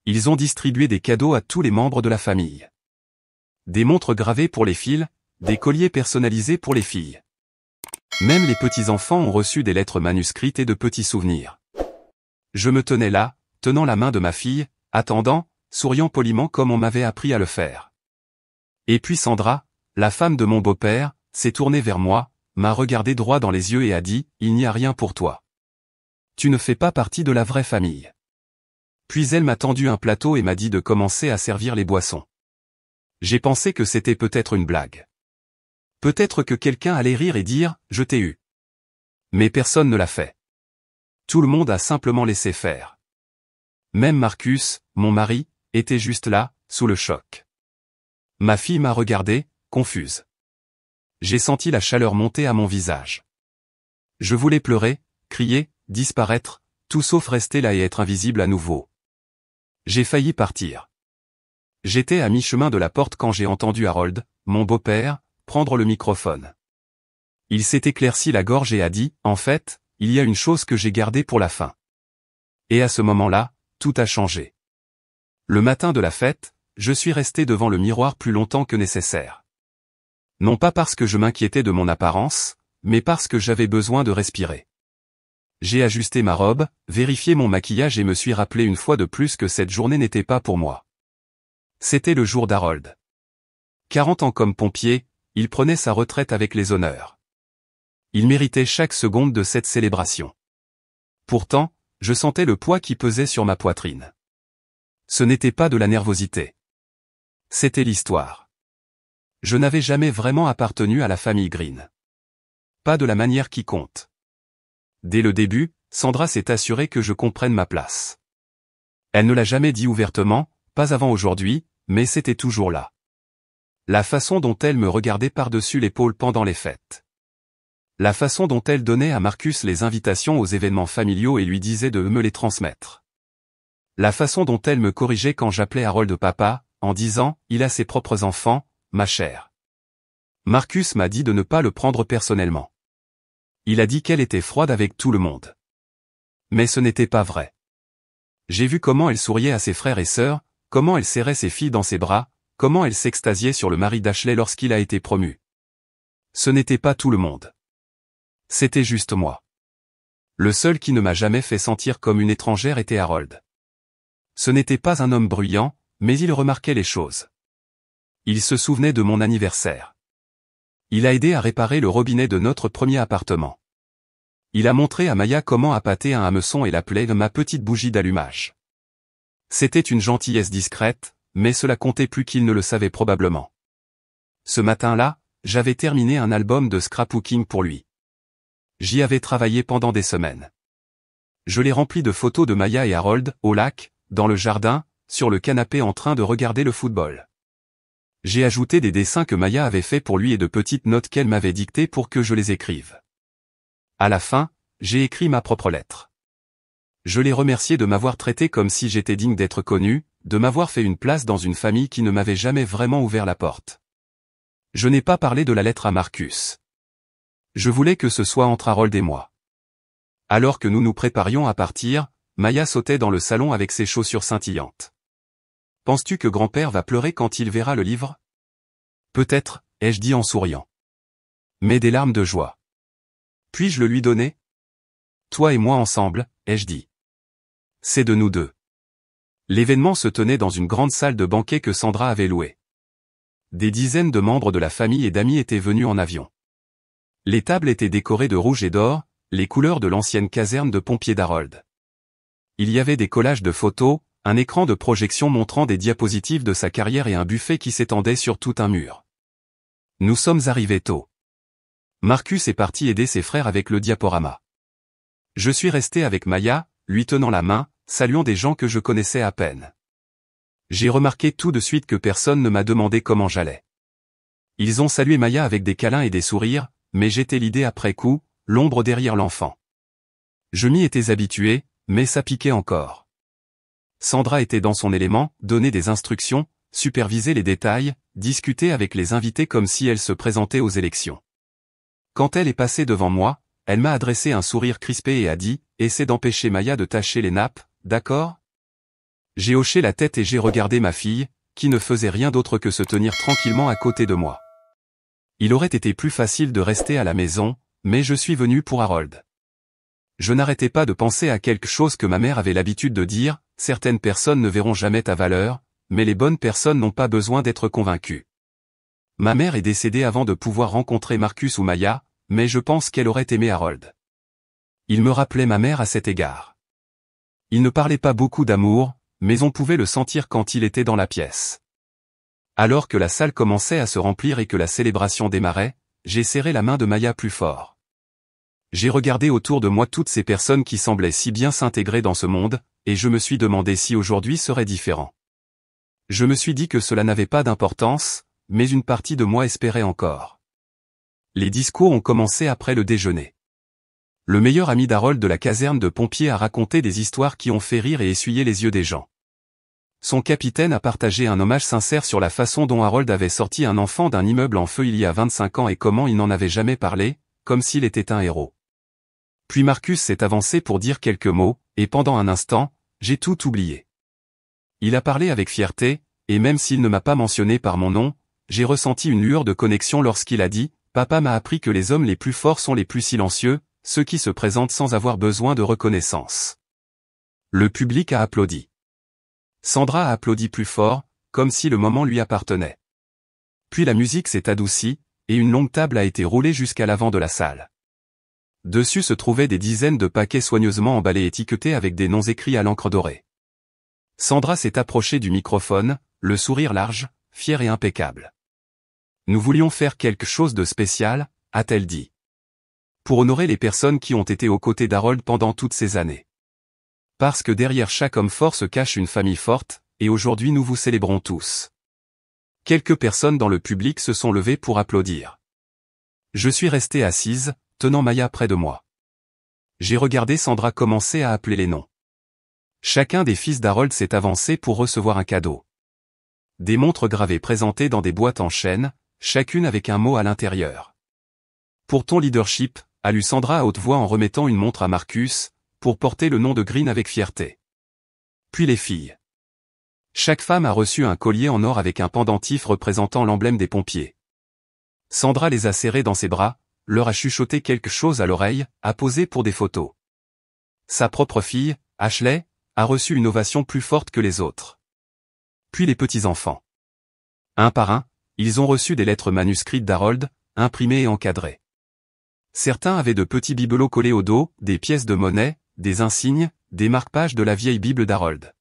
Ils ont distribué des cadeaux à tous les membres de la famille. Des montres gravées pour les filles, des colliers personnalisés pour les filles. Même les petits-enfants ont reçu des lettres manuscrites et de petits souvenirs. Je me tenais là, tenant la main de ma fille, attendant, souriant poliment comme on m'avait appris à le faire. Et puis Sandra, la femme de mon beau-père, s'est tournée vers moi, m'a regardé droit dans les yeux et a dit « Il n'y a rien pour toi. Tu ne fais pas partie de la vraie famille. » Puis elle m'a tendu un plateau et m'a dit de commencer à servir les boissons. J'ai pensé que c'était peut-être une blague. Peut-être que quelqu'un allait rire et dire « Je t'ai eu ». Mais personne ne l'a fait. Tout le monde a simplement laissé faire. Même Marcus, mon mari, était juste là, sous le choc. Ma fille m'a regardé, confuse. J'ai senti la chaleur monter à mon visage. Je voulais pleurer, crier, disparaître, tout sauf rester là et être invisible à nouveau. J'ai failli partir. J'étais à mi-chemin de la porte quand j'ai entendu Harold, mon beau-père, prendre le microphone. Il s'est éclairci la gorge et a dit « En fait, il y a une chose que j'ai gardée pour la fin. » Et à ce moment-là, tout a changé. Le matin de la fête, je suis resté devant le miroir plus longtemps que nécessaire. Non pas parce que je m'inquiétais de mon apparence, mais parce que j'avais besoin de respirer. J'ai ajusté ma robe, vérifié mon maquillage et me suis rappelé une fois de plus que cette journée n'était pas pour moi. C'était le jour d'Harold. 40 ans comme pompier, il prenait sa retraite avec les honneurs. Il méritait chaque seconde de cette célébration. Pourtant, je sentais le poids qui pesait sur ma poitrine. Ce n'était pas de la nervosité. C'était l'histoire. Je n'avais jamais vraiment appartenu à la famille Green. Pas de la manière qui compte. Dès le début, Sandra s'est assurée que je comprenne ma place. Elle ne l'a jamais dit ouvertement, pas avant aujourd'hui, mais c'était toujours là. La façon dont elle me regardait par-dessus l'épaule pendant les fêtes. La façon dont elle donnait à Marcus les invitations aux événements familiaux et lui disait de me les transmettre. La façon dont elle me corrigeait quand j'appelais Harold papa, en disant « Il a ses propres enfants, ma chère. » Marcus m'a dit de ne pas le prendre personnellement. Il a dit qu'elle était froide avec tout le monde. Mais ce n'était pas vrai. J'ai vu comment elle souriait à ses frères et sœurs, comment elle serrait ses filles dans ses bras, comment elle s'extasiait sur le mari d'Ashley lorsqu'il a été promu. Ce n'était pas tout le monde. C'était juste moi. Le seul qui ne m'a jamais fait sentir comme une étrangère était Harold. Ce n'était pas un homme bruyant, mais il remarquait les choses. Il se souvenait de mon anniversaire. Il a aidé à réparer le robinet de notre premier appartement. Il a montré à Maya comment appâter un hameçon et l'appelait ma petite bougie d'allumage. C'était une gentillesse discrète, mais cela comptait plus qu'il ne le savait probablement. Ce matin-là, j'avais terminé un album de scrapbooking pour lui. J'y avais travaillé pendant des semaines. Je l'ai rempli de photos de Maya et Harold, au lac, dans le jardin, sur le canapé en train de regarder le football. J'ai ajouté des dessins que Maya avait faits pour lui et de petites notes qu'elle m'avait dictées pour que je les écrive. À la fin, j'ai écrit ma propre lettre. Je l'ai remercié de m'avoir traité comme si j'étais digne d'être connu, de m'avoir fait une place dans une famille qui ne m'avait jamais vraiment ouvert la porte. Je n'ai pas parlé de la lettre à Marcus. Je voulais que ce soit entre Harold et moi. Alors que nous nous préparions à partir, Maya sautait dans le salon avec ses chaussures scintillantes. « Penses-tu que grand-père va pleurer quand il verra le livre ?»« Peut-être, ai-je dit en souriant. Mais des larmes de joie. »« Puis-je le lui donner ?»« Toi et moi ensemble, ai-je dit. »« C'est de nous deux. » L'événement se tenait dans une grande salle de banquet que Sandra avait louée. Des dizaines de membres de la famille et d'amis étaient venus en avion. Les tables étaient décorées de rouge et d'or, les couleurs de l'ancienne caserne de pompiers d'Harold. Il y avait des collages de photos, un écran de projection montrant des diapositives de sa carrière et un buffet qui s'étendait sur tout un mur. Nous sommes arrivés tôt. Marcus est parti aider ses frères avec le diaporama. Je suis resté avec Maya, lui tenant la main, saluant des gens que je connaissais à peine. J'ai remarqué tout de suite que personne ne m'a demandé comment j'allais. Ils ont salué Maya avec des câlins et des sourires, mais j'étais l'idée après coup, l'ombre derrière l'enfant. Je m'y étais habitué, mais ça piquait encore. Sandra était dans son élément, donnait des instructions, supervisait les détails, discutait avec les invités comme si elle se présentait aux élections. Quand elle est passée devant moi, elle m'a adressé un sourire crispé et a dit « Essaie d'empêcher Maya de tacher les nappes, d'accord ?» J'ai hoché la tête et j'ai regardé ma fille, qui ne faisait rien d'autre que se tenir tranquillement à côté de moi. Il aurait été plus facile de rester à la maison, mais je suis venu pour Harold. Je n'arrêtais pas de penser à quelque chose que ma mère avait l'habitude de dire, certaines personnes ne verront jamais ta valeur, mais les bonnes personnes n'ont pas besoin d'être convaincues. Ma mère est décédée avant de pouvoir rencontrer Marcus ou Maya, mais je pense qu'elle aurait aimé Harold. Il me rappelait ma mère à cet égard. Il ne parlait pas beaucoup d'amour, mais on pouvait le sentir quand il était dans la pièce. Alors que la salle commençait à se remplir et que la célébration démarrait, j'ai serré la main de Maya plus fort. J'ai regardé autour de moi toutes ces personnes qui semblaient si bien s'intégrer dans ce monde, et je me suis demandé si aujourd'hui serait différent. Je me suis dit que cela n'avait pas d'importance, mais une partie de moi espérait encore. Les discours ont commencé après le déjeuner. Le meilleur ami d'Harold de la caserne de pompiers a raconté des histoires qui ont fait rire et essuyer les yeux des gens. Son capitaine a partagé un hommage sincère sur la façon dont Harold avait sorti un enfant d'un immeuble en feu il y a 25 ans et comment il n'en avait jamais parlé, comme s'il était un héros. Puis Marcus s'est avancé pour dire quelques mots, et pendant un instant, j'ai tout oublié. Il a parlé avec fierté, et même s'il ne m'a pas mentionné par mon nom, j'ai ressenti une lueur de connexion lorsqu'il a dit « Papa m'a appris que les hommes les plus forts sont les plus silencieux, ceux qui se présentent sans avoir besoin de reconnaissance. » Le public a applaudi. Sandra a applaudi plus fort, comme si le moment lui appartenait. Puis la musique s'est adoucie, et une longue table a été roulée jusqu'à l'avant de la salle. Dessus se trouvaient des dizaines de paquets soigneusement emballés étiquetés avec des noms écrits à l'encre dorée. Sandra s'est approchée du microphone, le sourire large, fier et impeccable. « Nous voulions faire quelque chose de spécial, a-t-elle dit. Pour honorer les personnes qui ont été aux côtés d'Harold pendant toutes ces années. Parce que derrière chaque homme fort se cache une famille forte, et aujourd'hui nous vous célébrons tous. » Quelques personnes dans le public se sont levées pour applaudir. Je suis restée assise, tenant Maya près de moi. J'ai regardé Sandra commencer à appeler les noms. Chacun des fils d'Harold s'est avancé pour recevoir un cadeau. Des montres gravées présentées dans des boîtes en chêne, chacune avec un mot à l'intérieur. Pour ton leadership, a lu Sandra à haute voix en remettant une montre à Marcus, pour porter le nom de Green avec fierté. Puis les filles. Chaque femme a reçu un collier en or avec un pendentif représentant l'emblème des pompiers. Sandra les a serrées dans ses bras, leur a chuchoté quelque chose à l'oreille, a posé pour des photos. Sa propre fille, Ashley, a reçu une ovation plus forte que les autres. Puis les petits-enfants. Un par un, ils ont reçu des lettres manuscrites d'Harold, imprimées et encadrées. Certains avaient de petits bibelots collés au dos, des pièces de monnaie, des insignes, des marque-pages de la vieille Bible d'Harold.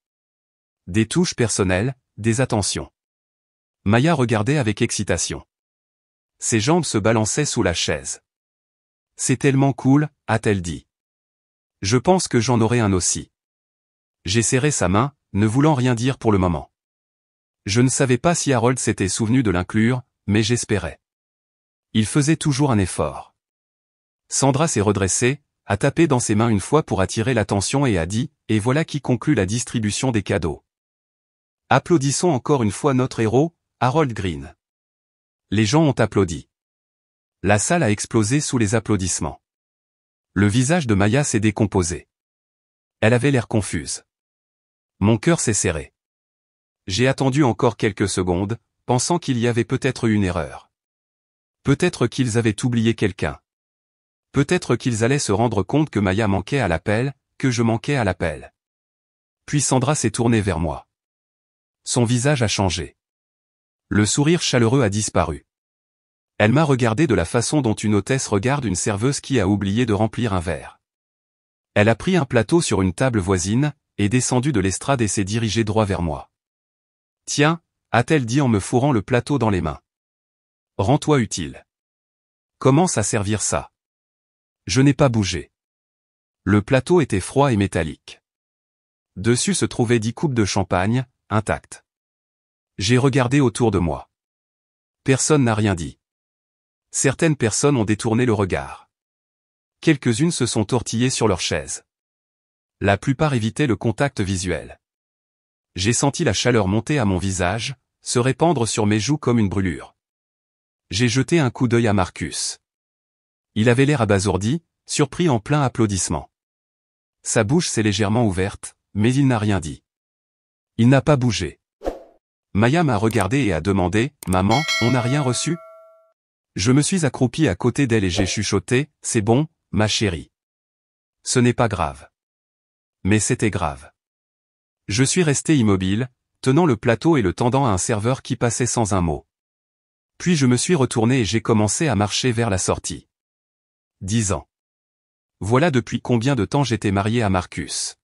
Des touches personnelles, des attentions. Maya regardait avec excitation. Ses jambes se balançaient sous la chaise. « C'est tellement cool, a-t-elle dit. Je pense que j'en aurai un aussi. » J'ai serré sa main, ne voulant rien dire pour le moment. Je ne savais pas si Harold s'était souvenu de l'inclure, mais j'espérais. Il faisait toujours un effort. Sandra s'est redressée, a tapé dans ses mains une fois pour attirer l'attention et a dit « Et voilà qui conclut la distribution des cadeaux. Applaudissons encore une fois notre héros, Harold Green. » Les gens ont applaudi. La salle a explosé sous les applaudissements. Le visage de Maya s'est décomposé. Elle avait l'air confuse. Mon cœur s'est serré. J'ai attendu encore quelques secondes, pensant qu'il y avait peut-être eu une erreur. Peut-être qu'ils avaient oublié quelqu'un. Peut-être qu'ils allaient se rendre compte que Maya manquait à l'appel, que je manquais à l'appel. Puis Sandra s'est tournée vers moi. Son visage a changé. Le sourire chaleureux a disparu. Elle m'a regardé de la façon dont une hôtesse regarde une serveuse qui a oublié de remplir un verre. Elle a pris un plateau sur une table voisine, est descendue de l'estrade et s'est dirigée droit vers moi. « Tiens, a-t-elle dit en me fourrant le plateau dans les mains. Rends-toi utile. Commence à servir ça. » Je n'ai pas bougé. Le plateau était froid et métallique. Dessus se trouvaient 10 coupes de champagne, intactes. J'ai regardé autour de moi. Personne n'a rien dit. Certaines personnes ont détourné le regard. Quelques-unes se sont tortillées sur leurs chaises. La plupart évitaient le contact visuel. J'ai senti la chaleur monter à mon visage, se répandre sur mes joues comme une brûlure. J'ai jeté un coup d'œil à Marcus. Il avait l'air abasourdi, surpris en plein applaudissement. Sa bouche s'est légèrement ouverte, mais il n'a rien dit. Il n'a pas bougé. Maya m'a regardé et a demandé, « Maman, on n'a rien reçu ?» Je me suis accroupi à côté d'elle et j'ai chuchoté, « C'est bon, ma chérie. Ce n'est pas grave. » Mais c'était grave. Je suis resté immobile, tenant le plateau et le tendant à un serveur qui passait sans un mot. Puis je me suis retourné et j'ai commencé à marcher vers la sortie. 10 ans. Voilà depuis combien de temps j'étais marié à Marcus.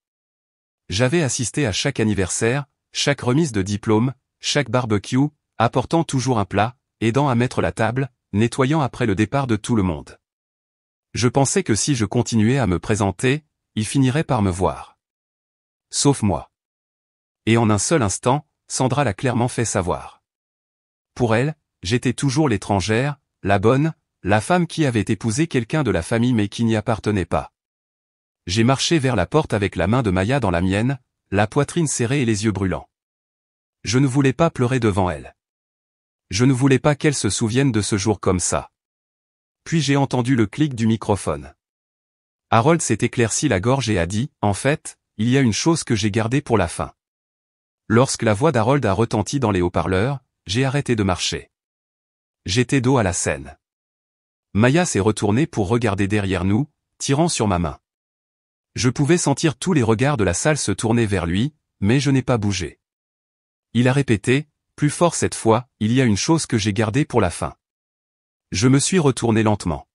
J'avais assisté à chaque anniversaire, chaque remise de diplôme, chaque barbecue, apportant toujours un plat, aidant à mettre la table, nettoyant après le départ de tout le monde. Je pensais que si je continuais à me présenter, il finirait par me voir. Sauf moi. Et en un seul instant, Sandra l'a clairement fait savoir. Pour elle, j'étais toujours l'étrangère, la bonne, la femme qui avait épousé quelqu'un de la famille mais qui n'y appartenait pas. J'ai marché vers la porte avec la main de Maya dans la mienne, la poitrine serrée et les yeux brûlants. Je ne voulais pas pleurer devant elle. Je ne voulais pas qu'elle se souvienne de ce jour comme ça. Puis j'ai entendu le clic du microphone. Harold s'est éclairci la gorge et a dit, « En fait, il y a une chose que j'ai gardée pour la fin. » Lorsque la voix d'Harold a retenti dans les haut-parleurs, j'ai arrêté de marcher. J'étais dos à la scène. Maya s'est retournée pour regarder derrière nous, tirant sur ma main. Je pouvais sentir tous les regards de la salle se tourner vers lui, mais je n'ai pas bougé. Il a répété, plus fort cette fois, « Il y a une chose que j'ai gardée pour la fin. » Je me suis retourné lentement.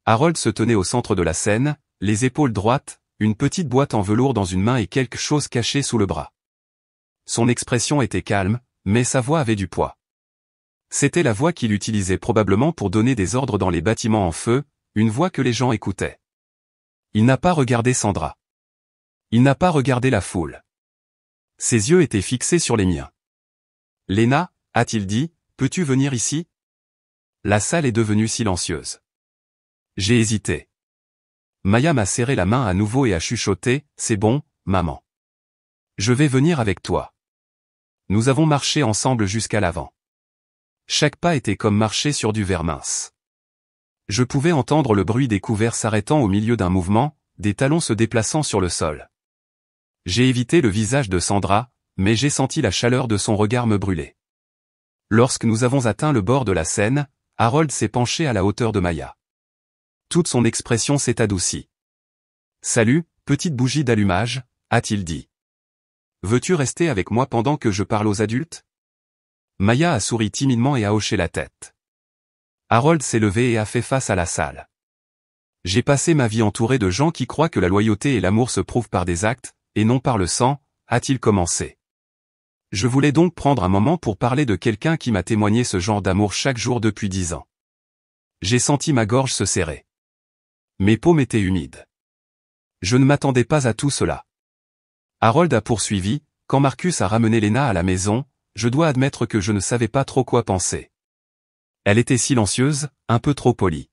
Harold se tenait au centre de la scène, les épaules droites, une petite boîte en velours dans une main et quelque chose caché sous le bras. Son expression était calme, mais sa voix avait du poids. C'était la voix qu'il utilisait probablement pour donner des ordres dans les bâtiments en feu, une voix que les gens écoutaient. Il n'a pas regardé Sandra. Il n'a pas regardé la foule. Ses yeux étaient fixés sur les miens. « Léna, a-t-il dit, peux-tu venir ici ?» La salle est devenue silencieuse. J'ai hésité. Maya m'a serré la main à nouveau et a chuchoté, « C'est bon, maman. Je vais venir avec toi. » Nous avons marché ensemble jusqu'à l'avant. Chaque pas était comme marcher sur du verre mince. Je pouvais entendre le bruit des couverts s'arrêtant au milieu d'un mouvement, des talons se déplaçant sur le sol. J'ai évité le visage de Sandra, mais j'ai senti la chaleur de son regard me brûler. Lorsque nous avons atteint le bord de la scène, Harold s'est penché à la hauteur de Maya. Toute son expression s'est adoucie. « Salut, petite bougie d'allumage », a-t-il dit. « Veux-tu rester avec moi pendant que je parle aux adultes ?» Maya a souri timidement et a hoché la tête. Harold s'est levé et a fait face à la salle. « J'ai passé ma vie entouré de gens qui croient que la loyauté et l'amour se prouvent par des actes, et non par le sang, a-t-il commencé. Je voulais donc prendre un moment pour parler de quelqu'un qui m'a témoigné ce genre d'amour chaque jour depuis 10 ans. J'ai senti ma gorge se serrer. Mes paumes étaient humides. Je ne m'attendais pas à tout cela. Harold a poursuivi, quand Marcus a ramené Léna à la maison, je dois admettre que je ne savais pas trop quoi penser. Elle était silencieuse, un peu trop polie.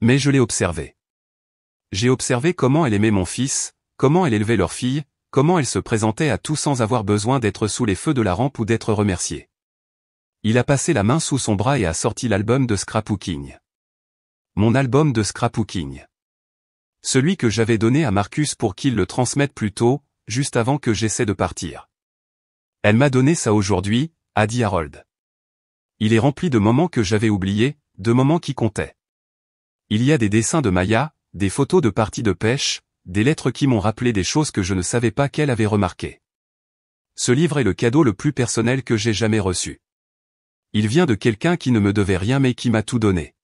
Mais je l'ai observée. J'ai observé comment elle aimait mon fils, comment elle élevait leur fille, comment elle se présentait à tout sans avoir besoin d'être sous les feux de la rampe ou d'être remerciée. Il a passé la main sous son bras et a sorti l'album de scrapbooking. Mon album de scrapbooking. Celui que j'avais donné à Marcus pour qu'il le transmette plus tôt, juste avant que j'essaie de partir. Elle m'a donné ça aujourd'hui, a dit Harold. Il est rempli de moments que j'avais oubliés, de moments qui comptaient. Il y a des dessins de Maya, des photos de parties de pêche, des lettres qui m'ont rappelé des choses que je ne savais pas qu'elle avait remarquées. Ce livre est le cadeau le plus personnel que j'ai jamais reçu. Il vient de quelqu'un qui ne me devait rien mais qui m'a tout donné.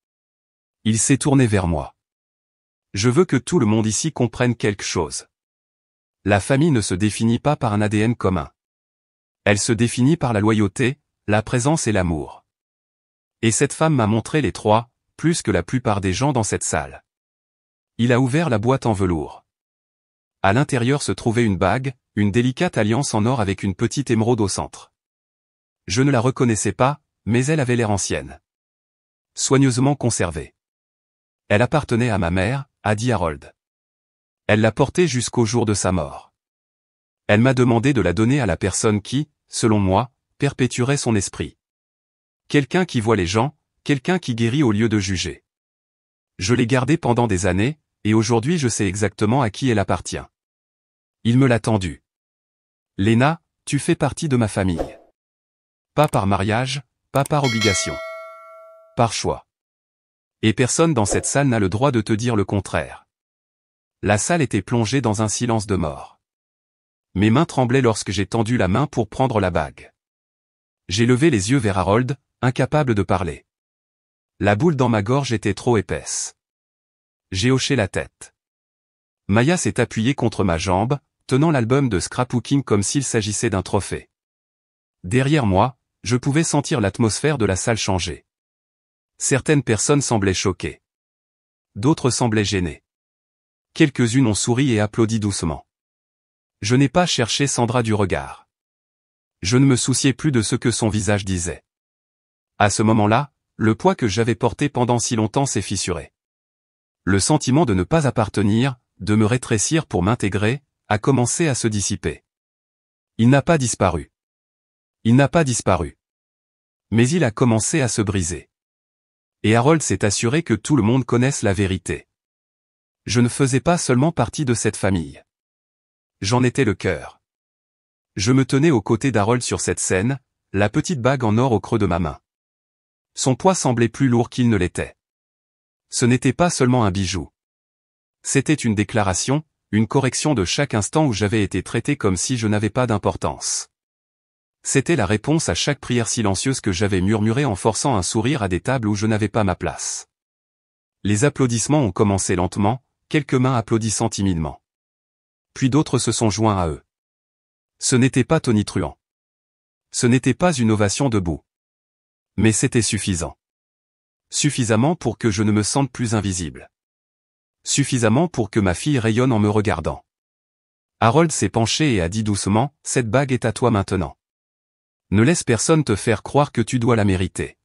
Il s'est tourné vers moi. Je veux que tout le monde ici comprenne quelque chose. La famille ne se définit pas par un ADN commun. Elle se définit par la loyauté, la présence et l'amour. Et cette femme m'a montré les trois, plus que la plupart des gens dans cette salle. Il a ouvert la boîte en velours. À l'intérieur se trouvait une bague, une délicate alliance en or avec une petite émeraude au centre. Je ne la reconnaissais pas, mais elle avait l'air ancienne. Soigneusement conservée. Elle appartenait à ma mère, a dit Harold. Elle l'a portée jusqu'au jour de sa mort. Elle m'a demandé de la donner à la personne qui, selon moi, perpétuerait son esprit. Quelqu'un qui voit les gens, quelqu'un qui guérit au lieu de juger. Je l'ai gardée pendant des années, et aujourd'hui je sais exactement à qui elle appartient. Il me l'a tendue. Léna, tu fais partie de ma famille. Pas par mariage, pas par obligation. Par choix. Et personne dans cette salle n'a le droit de te dire le contraire. La salle était plongée dans un silence de mort. Mes mains tremblaient lorsque j'ai tendu la main pour prendre la bague. J'ai levé les yeux vers Harold, incapable de parler. La boule dans ma gorge était trop épaisse. J'ai hoché la tête. Maya s'est appuyée contre ma jambe, tenant l'album de scrapbooking comme s'il s'agissait d'un trophée. Derrière moi, je pouvais sentir l'atmosphère de la salle changer. Certaines personnes semblaient choquées. D'autres semblaient gênées. Quelques-unes ont souri et applaudi doucement. Je n'ai pas cherché Sandra du regard. Je ne me souciais plus de ce que son visage disait. À ce moment-là, le poids que j'avais porté pendant si longtemps s'est fissuré. Le sentiment de ne pas appartenir, de me rétrécir pour m'intégrer, a commencé à se dissiper. Il n'a pas disparu. Il n'a pas disparu. Mais il a commencé à se briser. Et Harold s'est assuré que tout le monde connaisse la vérité. Je ne faisais pas seulement partie de cette famille. J'en étais le cœur. Je me tenais aux côtés d'Harold sur cette scène, la petite bague en or au creux de ma main. Son poids semblait plus lourd qu'il ne l'était. Ce n'était pas seulement un bijou. C'était une déclaration, une correction de chaque instant où j'avais été traité comme si je n'avais pas d'importance. C'était la réponse à chaque prière silencieuse que j'avais murmurée en forçant un sourire à des tables où je n'avais pas ma place. Les applaudissements ont commencé lentement, quelques mains applaudissant timidement. Puis d'autres se sont joints à eux. Ce n'était pas tonitruant. Ce n'était pas une ovation debout. Mais c'était suffisant. Suffisamment pour que je ne me sente plus invisible. Suffisamment pour que ma fille rayonne en me regardant. Harold s'est penché et a dit doucement, « Cette bague est à toi maintenant. Ne laisse personne te faire croire que tu dois la mériter. »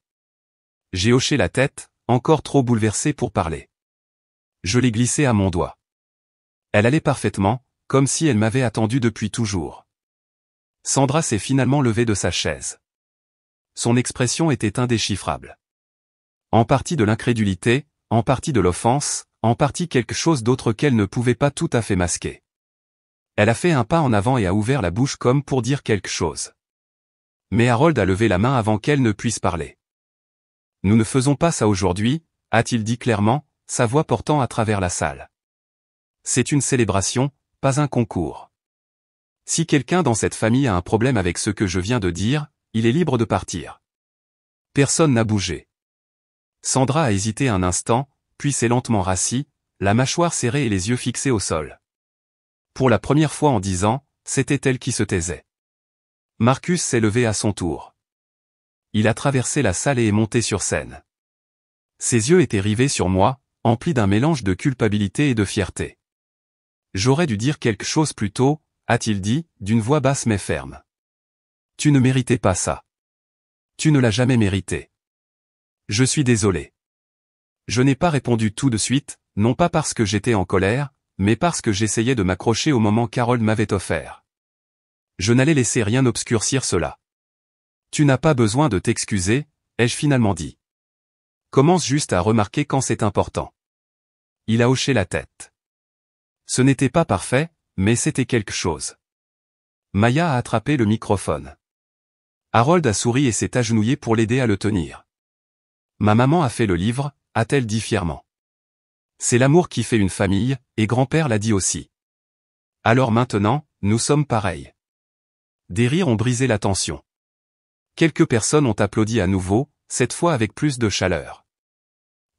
J'ai hoché la tête, encore trop bouleversé pour parler. Je l'ai glissée à mon doigt. Elle allait parfaitement, comme si elle m'avait attendu depuis toujours. Sandra s'est finalement levée de sa chaise. Son expression était indéchiffrable. En partie de l'incrédulité, en partie de l'offense, en partie quelque chose d'autre qu'elle ne pouvait pas tout à fait masquer. Elle a fait un pas en avant et a ouvert la bouche comme pour dire quelque chose. Mais Harold a levé la main avant qu'elle ne puisse parler. « Nous ne faisons pas ça aujourd'hui », a-t-il dit clairement, sa voix portant à travers la salle. « C'est une célébration, pas un concours. Si quelqu'un dans cette famille a un problème avec ce que je viens de dire, il est libre de partir. » Personne n'a bougé. Sandra a hésité un instant, puis s'est lentement rassis, la mâchoire serrée et les yeux fixés au sol. Pour la première fois en 10 ans, c'était elle qui se taisait. Marcus s'est levé à son tour. Il a traversé la salle et est monté sur scène. Ses yeux étaient rivés sur moi, emplis d'un mélange de culpabilité et de fierté. « J'aurais dû dire quelque chose plus tôt », a-t-il dit, d'une voix basse mais ferme. « Tu ne méritais pas ça. Tu ne l'as jamais mérité. Je suis désolé. » Je n'ai pas répondu tout de suite, non pas parce que j'étais en colère, mais parce que j'essayais de m'accrocher au moment qu'Harold m'avait offert. Je n'allais laisser rien obscurcir cela. « Tu n'as pas besoin de t'excuser », ai-je finalement dit. « Commence juste à remarquer quand c'est important. » Il a hoché la tête. Ce n'était pas parfait, mais c'était quelque chose. Maya a attrapé le microphone. Harold a souri et s'est agenouillé pour l'aider à le tenir. « Ma maman a fait le livre », a-t-elle dit fièrement. « C'est l'amour qui fait une famille, et grand-père l'a dit aussi. Alors maintenant, nous sommes pareils. » Des rires ont brisé la tension. Quelques personnes ont applaudi à nouveau, cette fois avec plus de chaleur.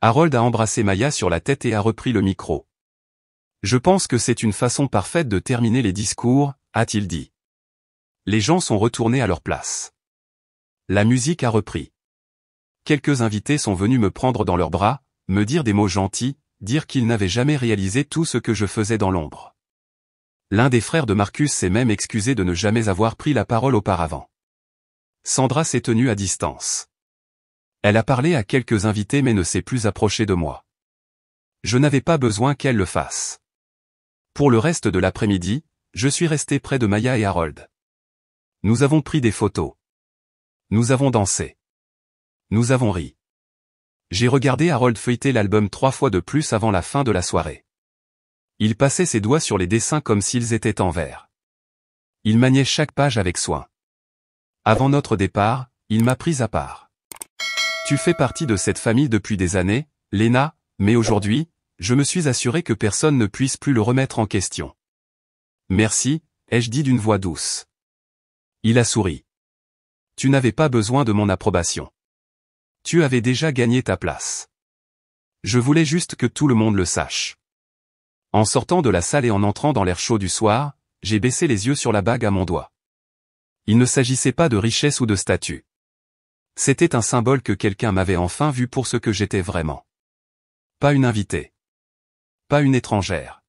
Harold a embrassé Maya sur la tête et a repris le micro. « Je pense que c'est une façon parfaite de terminer les discours, » a-t-il dit. Les gens sont retournés à leur place. La musique a repris. Quelques invités sont venus me prendre dans leurs bras, me dire des mots gentils, dire qu'ils n'avaient jamais réalisé tout ce que je faisais dans l'ombre. L'un des frères de Marcus s'est même excusé de ne jamais avoir pris la parole auparavant. Sandra s'est tenue à distance. Elle a parlé à quelques invités mais ne s'est plus approchée de moi. Je n'avais pas besoin qu'elle le fasse. Pour le reste de l'après-midi, je suis resté près de Maya et Harold. Nous avons pris des photos. Nous avons dansé. Nous avons ri. J'ai regardé Harold feuilleter l'album 3 fois de plus avant la fin de la soirée. Il passait ses doigts sur les dessins comme s'ils étaient en verre. Il maniait chaque page avec soin. Avant notre départ, il m'a pris à part. Tu fais partie de cette famille depuis des années, Léna, mais aujourd'hui, je me suis assuré que personne ne puisse plus le remettre en question. Merci, ai-je dit d'une voix douce. Il a souri. Tu n'avais pas besoin de mon approbation. Tu avais déjà gagné ta place. Je voulais juste que tout le monde le sache. En sortant de la salle et en entrant dans l'air chaud du soir, j'ai baissé les yeux sur la bague à mon doigt. Il ne s'agissait pas de richesse ou de statut. C'était un symbole que quelqu'un m'avait enfin vu pour ce que j'étais vraiment. Pas une invitée. Pas une étrangère.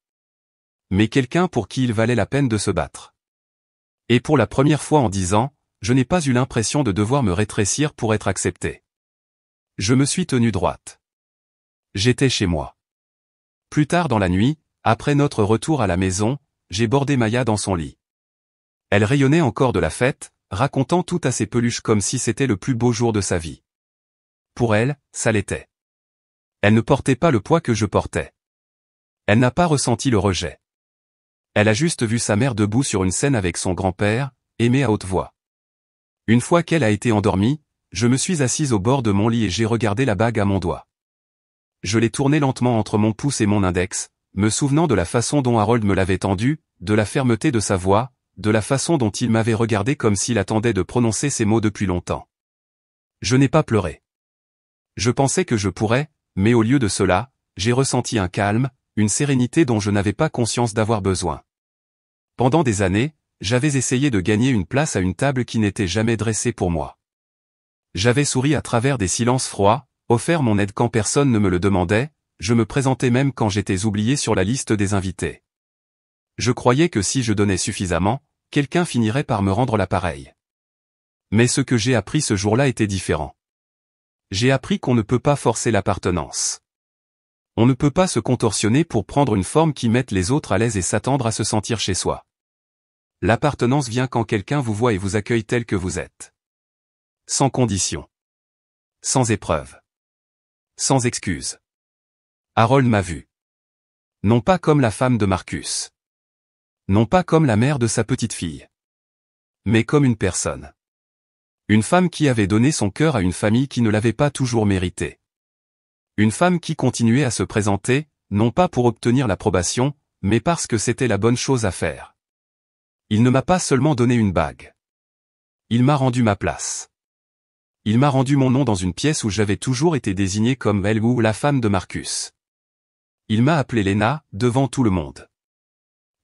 Mais quelqu'un pour qui il valait la peine de se battre. Et pour la première fois en 10 ans, je n'ai pas eu l'impression de devoir me rétrécir pour être accepté. Je me suis tenu droite. J'étais chez moi. Plus tard dans la nuit, après notre retour à la maison, j'ai bordé Maya dans son lit. Elle rayonnait encore de la fête, racontant tout à ses peluches comme si c'était le plus beau jour de sa vie. Pour elle, ça l'était. Elle ne portait pas le poids que je portais. Elle n'a pas ressenti le rejet. Elle a juste vu sa mère debout sur une scène avec son grand-père, aimer à haute voix. Une fois qu'elle a été endormie, je me suis assise au bord de mon lit et j'ai regardé la bague à mon doigt. Je l'ai tournée lentement entre mon pouce et mon index, me souvenant de la façon dont Harold me l'avait tendue, de la fermeté de sa voix, de la façon dont il m'avait regardé comme s'il attendait de prononcer ces mots depuis longtemps. Je n'ai pas pleuré. Je pensais que je pourrais, mais au lieu de cela, j'ai ressenti un calme, une sérénité dont je n'avais pas conscience d'avoir besoin. Pendant des années, j'avais essayé de gagner une place à une table qui n'était jamais dressée pour moi. J'avais souri à travers des silences froids, offert mon aide quand personne ne me le demandait, je me présentais même quand j'étais oublié sur la liste des invités. Je croyais que si je donnais suffisamment, quelqu'un finirait par me rendre l'appareil. Mais ce que j'ai appris ce jour-là était différent. J'ai appris qu'on ne peut pas forcer l'appartenance. On ne peut pas se contorsionner pour prendre une forme qui mette les autres à l'aise et s'attendre à se sentir chez soi. L'appartenance vient quand quelqu'un vous voit et vous accueille tel que vous êtes. Sans condition. Sans épreuve. Sans excuse. Harold m'a vu. Non pas comme la femme de Marcus. Non pas comme la mère de sa petite fille. Mais comme une personne. Une femme qui avait donné son cœur à une famille qui ne l'avait pas toujours mérité. Une femme qui continuait à se présenter, non pas pour obtenir l'approbation, mais parce que c'était la bonne chose à faire. Il ne m'a pas seulement donné une bague. Il m'a rendu ma place. Il m'a rendu mon nom dans une pièce où j'avais toujours été désigné comme elle ou la femme de Marcus. Il m'a appelé Léna, devant tout le monde.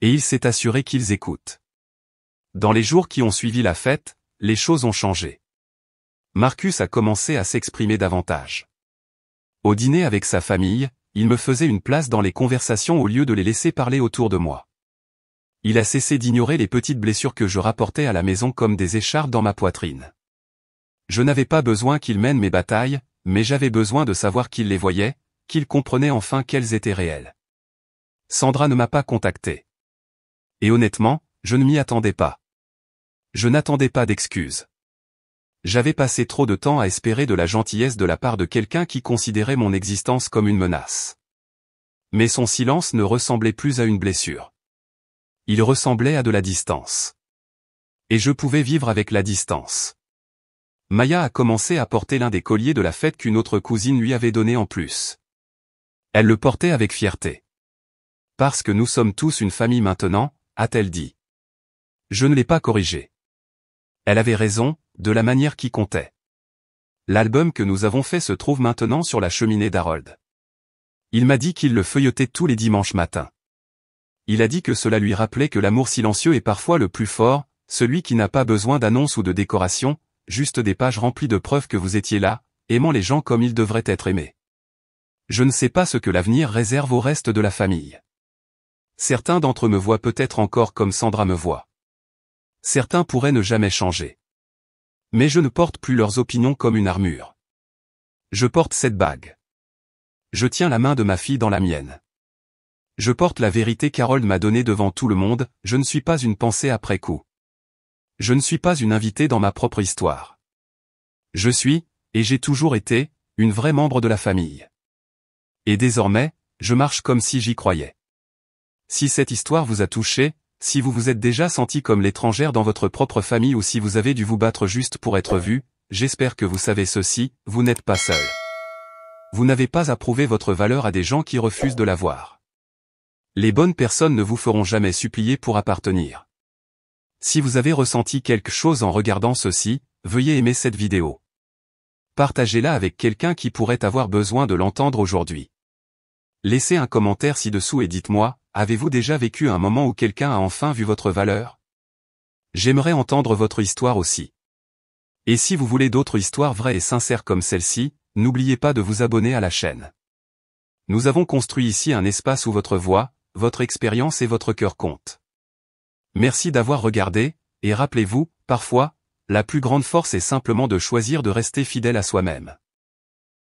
Et il s'est assuré qu'ils écoutent. Dans les jours qui ont suivi la fête, les choses ont changé. Marcus a commencé à s'exprimer davantage. Au dîner avec sa famille, il me faisait une place dans les conversations au lieu de les laisser parler autour de moi. Il a cessé d'ignorer les petites blessures que je rapportais à la maison comme des écharpes dans ma poitrine. Je n'avais pas besoin qu'il mène mes batailles, mais j'avais besoin de savoir qu'il les voyait, qu'il comprenait enfin qu'elles étaient réelles. Sandra ne m'a pas contacté. Et honnêtement, je ne m'y attendais pas. Je n'attendais pas d'excuses. J'avais passé trop de temps à espérer de la gentillesse de la part de quelqu'un qui considérait mon existence comme une menace. Mais son silence ne ressemblait plus à une blessure. Il ressemblait à de la distance. Et je pouvais vivre avec la distance. Maya a commencé à porter l'un des colliers de la fête qu'une autre cousine lui avait donné en plus. Elle le portait avec fierté. Parce que nous sommes tous une famille maintenant, a-t-elle dit. Je ne l'ai pas corrigée. Elle avait raison, de la manière qui comptait. L'album que nous avons fait se trouve maintenant sur la cheminée d'Harold. Il m'a dit qu'il le feuilletait tous les dimanches matins. Il a dit que cela lui rappelait que l'amour silencieux est parfois le plus fort, celui qui n'a pas besoin d'annonce ou de décoration, juste des pages remplies de preuves que vous étiez là, aimant les gens comme ils devraient être aimés. Je ne sais pas ce que l'avenir réserve au reste de la famille. Certains d'entre eux me voient peut-être encore comme Sandra me voit. Certains pourraient ne jamais changer. Mais je ne porte plus leurs opinions comme une armure. Je porte cette bague. Je tiens la main de ma fille dans la mienne. Je porte la vérité qu'Harold m'a donnée devant tout le monde, je ne suis pas une pensée après coup. Je ne suis pas une invitée dans ma propre histoire. Je suis, et j'ai toujours été, une vraie membre de la famille. Et désormais, je marche comme si j'y croyais. Si cette histoire vous a touché, Si vous vous êtes déjà senti comme l'étrangère dans votre propre famille ou si vous avez dû vous battre juste pour être vu, j'espère que vous savez ceci, vous n'êtes pas seul. Vous n'avez pas à prouver votre valeur à des gens qui refusent de la voir. Les bonnes personnes ne vous feront jamais supplier pour appartenir. Si vous avez ressenti quelque chose en regardant ceci, veuillez aimer cette vidéo. Partagez-la avec quelqu'un qui pourrait avoir besoin de l'entendre aujourd'hui. Laissez un commentaire ci-dessous et dites-moi, avez-vous déjà vécu un moment où quelqu'un a enfin vu votre valeur? J'aimerais entendre votre histoire aussi. Et si vous voulez d'autres histoires vraies et sincères comme celle-ci, n'oubliez pas de vous abonner à la chaîne. Nous avons construit ici un espace où votre voix, votre expérience et votre cœur comptent. Merci d'avoir regardé, et rappelez-vous, parfois, la plus grande force est simplement de choisir de rester fidèle à soi-même.